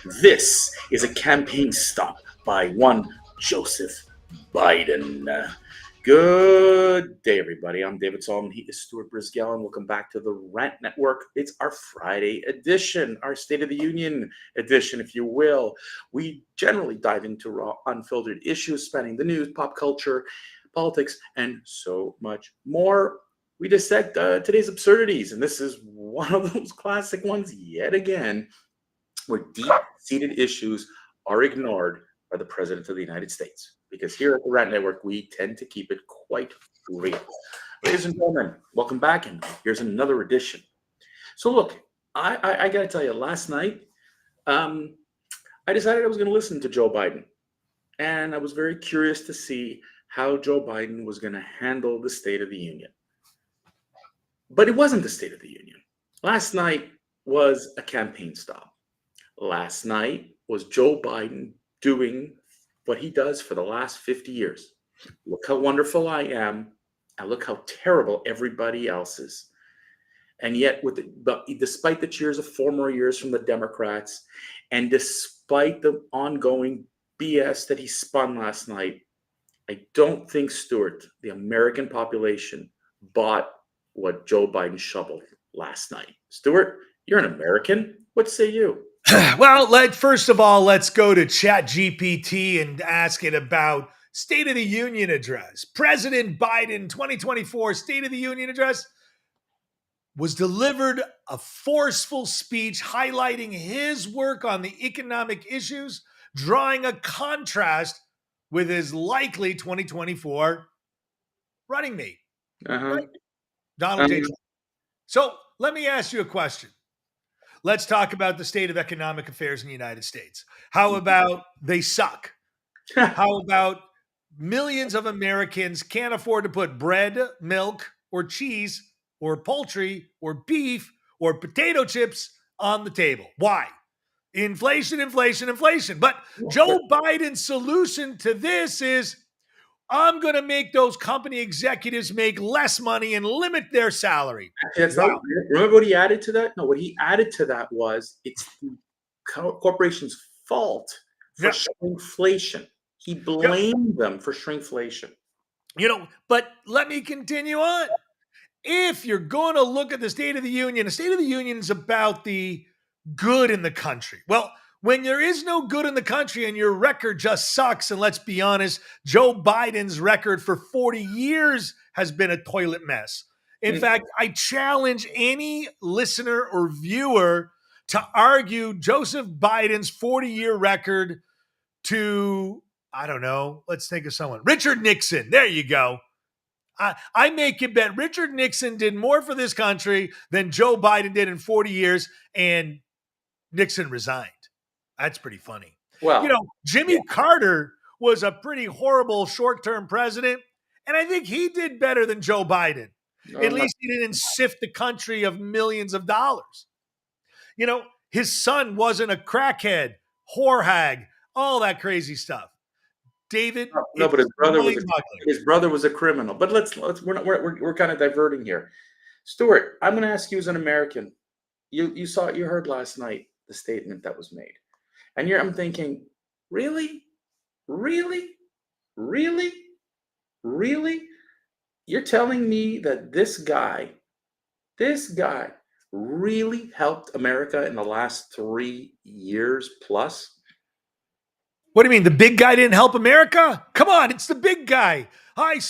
This is a campaign stop by one Joseph Biden. Good day, everybody. I'm David Solomon. He is Stuart Brisgell, and welcome back to the Rant Network. It's our Friday edition, our State of the Union edition, if you will. We generally dive into raw, unfiltered issues spanning the news, pop culture, politics, and so much more. We dissect today's absurdities, and this is one of those classic ones yet again, where deep-seated issues are ignored by the President of the United States. Because here at the Rant Network, we tend to keep it quite real. Ladies and gentlemen, welcome back, and here's another edition. So look, I got to tell you, last night, I decided I was going to listen to Joe Biden. And I was very curious to see how Joe Biden was going to handle the State of the Union. But it wasn't the State of the Union. Last night was a campaign stop. Last night was Joe Biden doing what he does for the last 50 years. Look how wonderful I am, and look how terrible everybody else is. And yet, despite the cheers of 4 more years from the Democrats, and despite the ongoing BS that he spun last night, I don't think, Stuart, the American population bought what Joe Biden shoveled last night. Stuart, you're an American. What say you? Well, first of all, let's go to ChatGPT and ask it about State of the Union address. President Biden 2024 State of the Union address was delivered a forceful speech highlighting his work on the economic issues, drawing a contrast with his likely 2024 running mate, right? Donald J. Trump. So let me ask you a question. Let's talk about the state of economic affairs in the United States. How about they suck? How about millions of Americans can't afford to put bread, milk, or cheese, or poultry, or beef, or potato chips on the table? Why? Inflation, inflation, inflation. But Joe Biden's solution to this is, I'm going to make those company executives make less money and limit their salary. Wow. Remember what he added to that? No, what he added to that was it's the corporation's fault for shrinkflation. He blamed them for shrinkflation. But let me continue on. If you're going to look at the State of the Union is about the good in the country. Well, when there is no good in the country and your record just sucks, and let's be honest, Joe Biden's record for 40 years has been a toilet mess. In fact, I challenge any listener or viewer to argue Joseph Biden's 40-year record to, I don't know, let's think of someone. Richard Nixon. There you go. I make you bet Richard Nixon did more for this country than Joe Biden did in 40 years, and Nixon resigned. That's pretty funny. Well, Jimmy Carter was a pretty horrible short-term president, and I think he did better than Joe Biden. At least he didn't sift the country of millions of dollars. His son wasn't a crackhead, whore hag, all that crazy stuff. David, no, but his brother was a criminal. But we're kind of diverting here. Stuart, I'm going to ask you as an American. You heard last night the statement that was made. And I'm thinking, really? You're telling me that this guy really helped America in the last 3 years plus? What do you mean? The big guy didn't help America? Come on, it's the big guy. I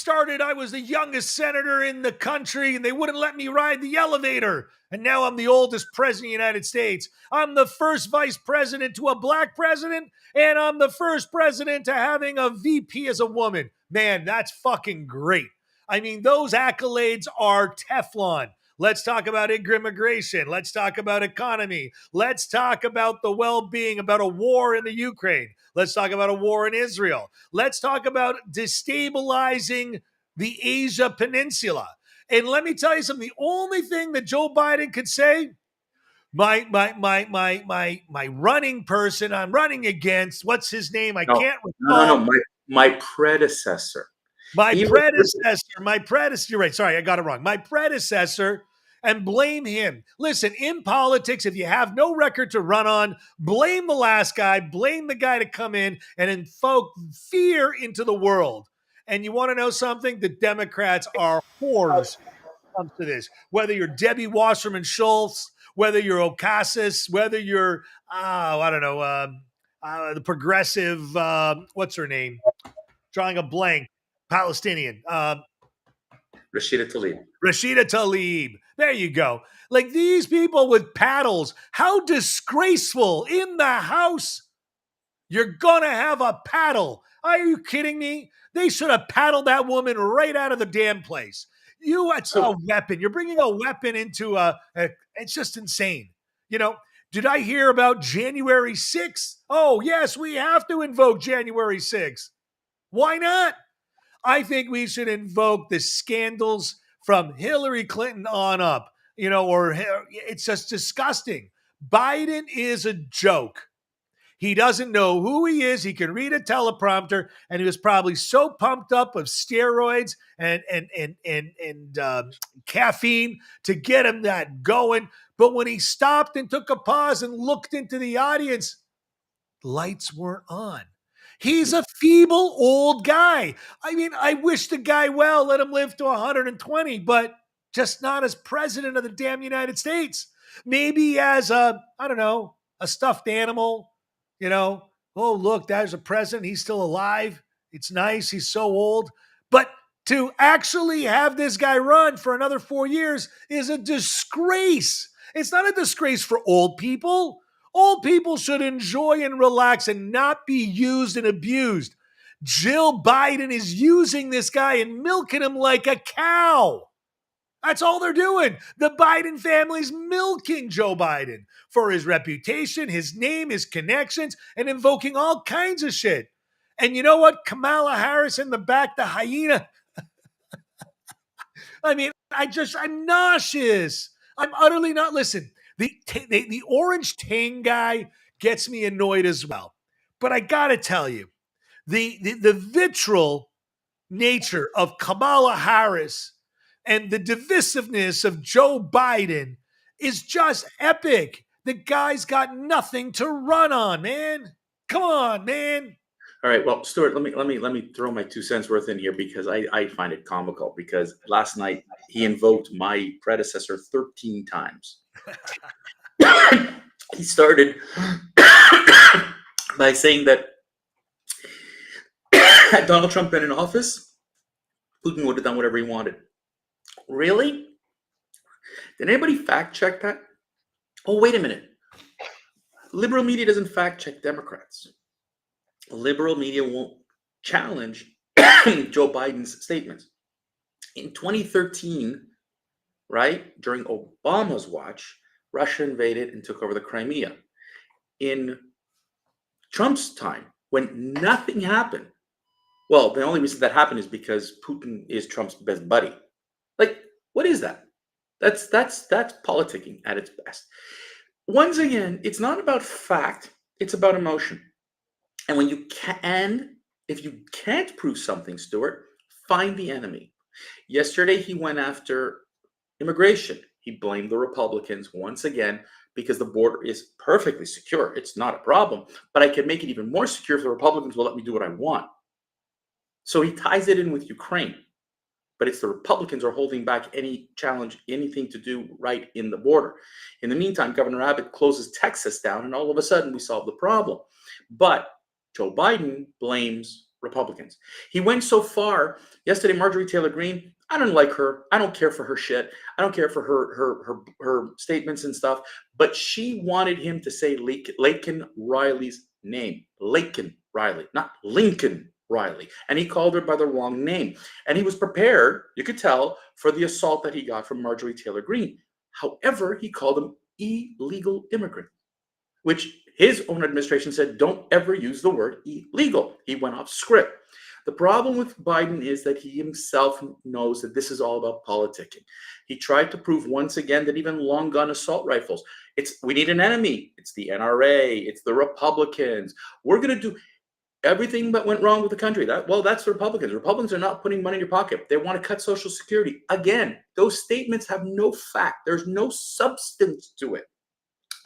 was the youngest senator in the country, and they wouldn't let me ride the elevator. And now I'm the oldest president of the United States. I'm the first vice president to a black president, and I'm the first president to having a VP as a woman. Man, that's fucking great. I mean, those accolades are Teflon. Let's talk about immigration. Let's talk about economy. Let's talk about the well-being, about a war in the Ukraine. Let's talk about a war in Israel. Let's talk about destabilizing the Asia Peninsula. And let me tell you something. The only thing that Joe Biden could say, my running person I'm running against, what's his name? I can't recall. No, my predecessor. My predecessor, you're right. Sorry, I got it wrong. My predecessor, and blame him. Listen, in politics, if you have no record to run on, blame the last guy, blame the guy to come in and invoke fear into the world. And you want to know something? The Democrats are whores when it comes to this. Whether you're Debbie Wasserman Schultz, whether you're Ocasio, whether you're, I don't know, the progressive, what's her name? Drawing a blank, Palestinian. Rashida Tlaib. Rashida Tlaib. There you go. Like these people with paddles. How disgraceful in the House. You're going to have a paddle. Are you kidding me? They should have paddled that woman right out of the damn place. It's a weapon. You're bringing a weapon into it's just insane. Did I hear about January 6th? Oh, yes, we have to invoke January 6th. Why not? I think we should invoke the scandals from Hillary Clinton on up, or it's just disgusting. Biden is a joke. He doesn't know who he is. He can read a teleprompter, and he was probably so pumped up of steroids and caffeine to get him that going. But when he stopped and took a pause and looked into the audience, lights weren't on. He's a feeble old guy. I mean, I wish the guy well, let him live to 120, but just not as president of the damn United States. Maybe as a stuffed animal, oh, look, there's a president. He's still alive. It's nice. He's so old. But to actually have this guy run for another 4 years is a disgrace. It's not a disgrace for old people. Old people should enjoy and relax and not be used and abused. Jill Biden is using this guy and milking him like a cow. That's all they're doing. The Biden family's milking Joe Biden for his reputation, his name, his connections, and invoking all kinds of shit. And you know what? Kamala Harris in the back, the hyena. I mean, I'm nauseous. I'm utterly not. Listen, the orange Tang guy gets me annoyed as well. But I got to tell you, the vitriol nature of Kamala Harris and the divisiveness of Joe Biden is just epic. The guy's got nothing to run on, man. Come on, man. All right, well, Stuart, let me throw my 2 cents worth in here because I find it comical because last night he invoked my predecessor 13 times. He started by saying that had Donald Trump been in office, Putin would have done whatever he wanted. Really? Did anybody fact check that? Oh, wait a minute. Liberal media doesn't fact check Democrats. Liberal media won't challenge Joe Biden's statements. In 2013, right, during Obama's watch, Russia invaded and took over the Crimea. In Trump's time, when nothing happened, well, the only reason that happened is because Putin is Trump's best buddy. Like, what is that? That's politicking at its best. Once again, it's not about fact, it's about emotion. And when if you can't prove something, Stuart, find the enemy. Yesterday, he went after immigration. He blamed the Republicans once again because the border is perfectly secure. It's not a problem, but I can make it even more secure if the Republicans will let me do what I want. So he ties it in with Ukraine, but it's the Republicans who are holding back any challenge, anything to do right in the border. In the meantime, Governor Abbott closes Texas down, and all of a sudden we solve the problem. But Joe Biden blames Republicans. He went so far yesterday. Marjorie Taylor Greene, I don't like her. I don't care for her shit. I don't care for her statements and stuff. But she wanted him to say Laken Riley's name. Laken Riley, not Lincoln Riley. And he called her by the wrong name. And he was prepared, you could tell, for the assault that he got from Marjorie Taylor Greene. However, he called them illegal immigrants, which his own administration said, don't ever use the word illegal. He went off script. The problem with Biden is that he himself knows that this is all about politicking. He tried to prove once again that even long gun assault rifles, we need an enemy. It's the NRA. It's the Republicans. We're going to do, Everything that went wrong with the country. That's the Republicans. Republicans are not putting money in your pocket. They want to cut Social Security. Again, those statements have no fact. There's no substance to it.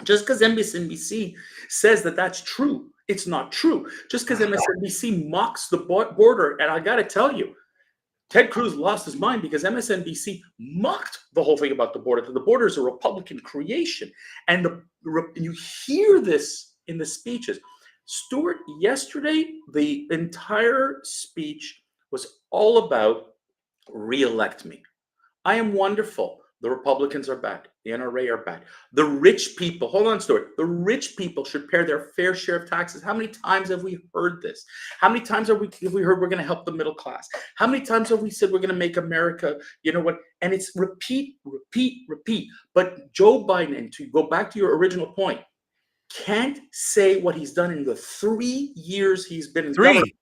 Just because MSNBC says that that's true, it's not true. Just because MSNBC mocks the border, and I got to tell you, Ted Cruz lost his mind because MSNBC mocked the whole thing about the border. That the border is a Republican creation, and you hear this in the speeches. Stuart, yesterday, the entire speech was all about re-elect me. I am wonderful. The Republicans are bad. The NRA are bad. The rich people, hold on, Stuart. The rich people should pay their fair share of taxes. How many times have we heard this? How many times have we heard we're going to help the middle class? How many times have we said we're going to make America, you know what? And it's repeat, repeat, repeat. But Joe Biden, and to go back to your original point, can't say what he's done in the 3 years he's been in government.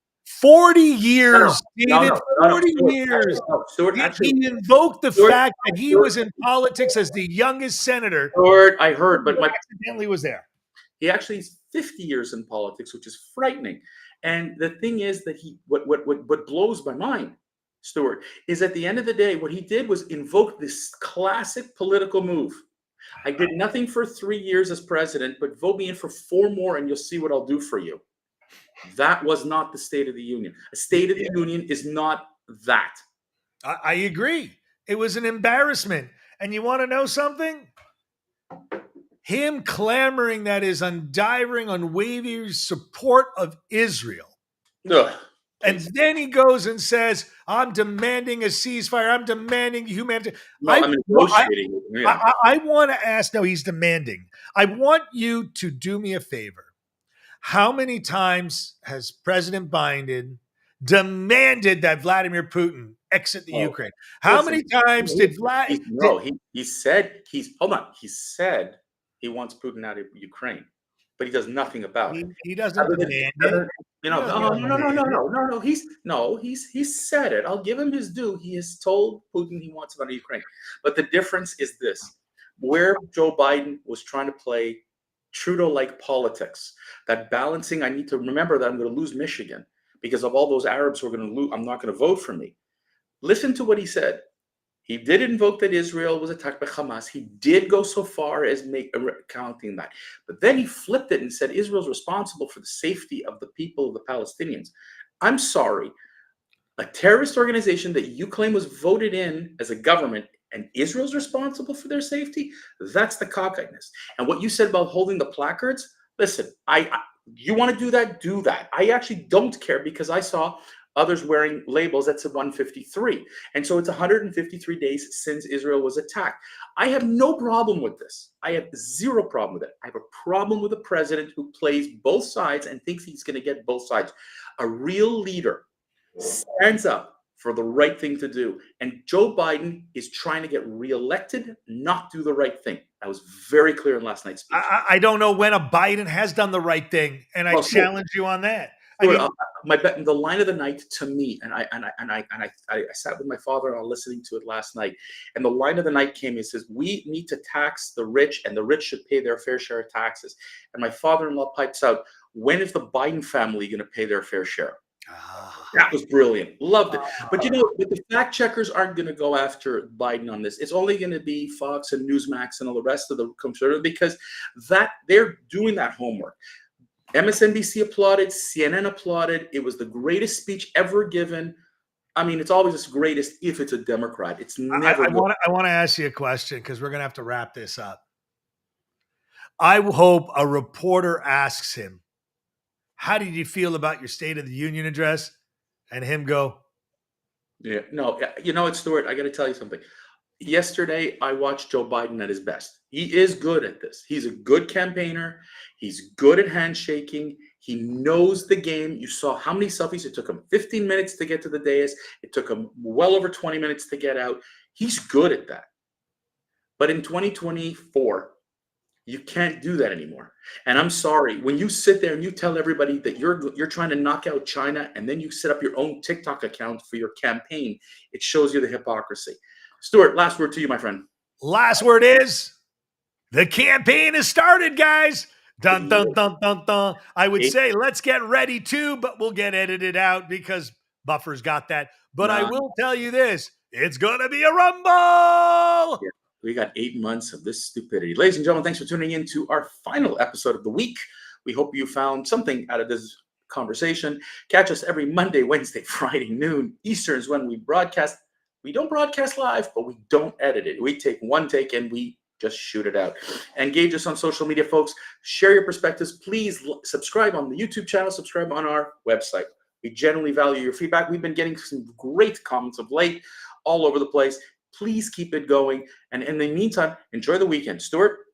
40 years, David. 40 Stuart, years. Stuart, He invoked the Stuart, fact that he was in politics as the youngest senator. Stuart, I heard, but accidentally was there. He actually is 50 years in politics, which is frightening. And the thing is that what blows my mind, Stuart, is at the end of the day, what he did was invoke this classic political move. I did nothing for 3 years as president, but vote me in for 4 more and you'll see what I'll do for you. That was not the State of the Union. A State of the Union is not that. I agree. It was an embarrassment. And you want to know something? Him clamoring that his undying, unwavering support of Israel. Ugh. And then he goes and says, I'm demanding a ceasefire. I'm demanding humanity. No, I'm negotiating. I want to ask, no, he's demanding. I want you to do me a favor. How many times has President Biden demanded that Vladimir Putin exit the Ukraine? How many times did Vlad? No, he said hold on. He said he wants Putin out of Ukraine, but he does nothing about it. He doesn't demand it. No. He's said it. I'll give him his due. He has told Putin he wants him out of Ukraine. But the difference is this: where Joe Biden was trying to play Trudeau-like politics, that balancing. I need to remember that I'm going to lose Michigan because of all those Arabs who are going to lose. I'm not going to vote for me. Listen to what he said. He did invoke that Israel was attacked by Hamas. He did go so far as counting that. But then he flipped it and said Israel's responsible for the safety of the people of the Palestinians. I'm sorry. A terrorist organization that you claim was voted in as a government and Israel's responsible for their safety? That's the cockeyedness. And what you said about holding the placards, listen, you want to do that? Do that. I actually don't care because I saw others wearing labels that said 153. And so it's 153 days since Israel was attacked. I have no problem with this. I have zero problem with it. I have a problem with a president who plays both sides and thinks he's going to get both sides. A real leader stands up for the right thing to do. And Joe Biden is trying to get reelected, not do the right thing. That was very clear in last night's speech. I don't know when a Biden has done the right thing, and I challenge you on that. The line of the night to me, and I sat with my father-in-law listening to it last night, and the line of the night came. He says, "We need to tax the rich, and the rich should pay their fair share of taxes." And my father-in-law pipes out, "When is the Biden family going to pay their fair share?" That was brilliant. Loved it. But the fact checkers aren't going to go after Biden on this. It's only going to be Fox and Newsmax and all the rest of the conservatives because they're doing that homework. MSNBC applauded, CNN applauded. It was the greatest speech ever given. I mean, it's always the greatest if it's a Democrat. It's never. I want to ask you a question because we're going to have to wrap this up. I hope a reporter asks him, "How did you feel about your State of the Union address?" And him go, "Yeah, no, you know what, Stuart? I got to tell you something. Yesterday, I watched Joe Biden at his best. He is good at this. He's a good campaigner. He's good at handshaking. He knows the game. You saw how many selfies. It took him 15 minutes to get to the dais. It took him well over 20 minutes to get out. He's good at that. But in 2024, you can't do that anymore. And I'm sorry, when you sit there and you tell everybody that you're trying to knock out China and then you set up your own TikTok account for your campaign, it shows you the hypocrisy. Stuart, last word to you, my friend. Last word is the campaign has started, guys. Dun, dun, dun, dun, dun. I would Eight, say let's get ready too, but we'll get edited out because Buffer's got that. But I nine. will tell you this, it's going to be a rumble. Yeah, we got 8 months of this stupidity. Ladies and gentlemen, thanks for tuning in to our final episode of the week. We hope you found something out of this conversation. Catch us every Monday, Wednesday, Friday, noon Eastern is when we broadcast. We don't broadcast live, but we don't edit it. We take one take and we just shoot it out. Engage us on social media, folks. Share your perspectives. Please subscribe on the YouTube channel, subscribe on our website. We generally value your feedback. We've been getting some great comments of late all over the place. Please keep it going. And in the meantime, enjoy the weekend. Stuart?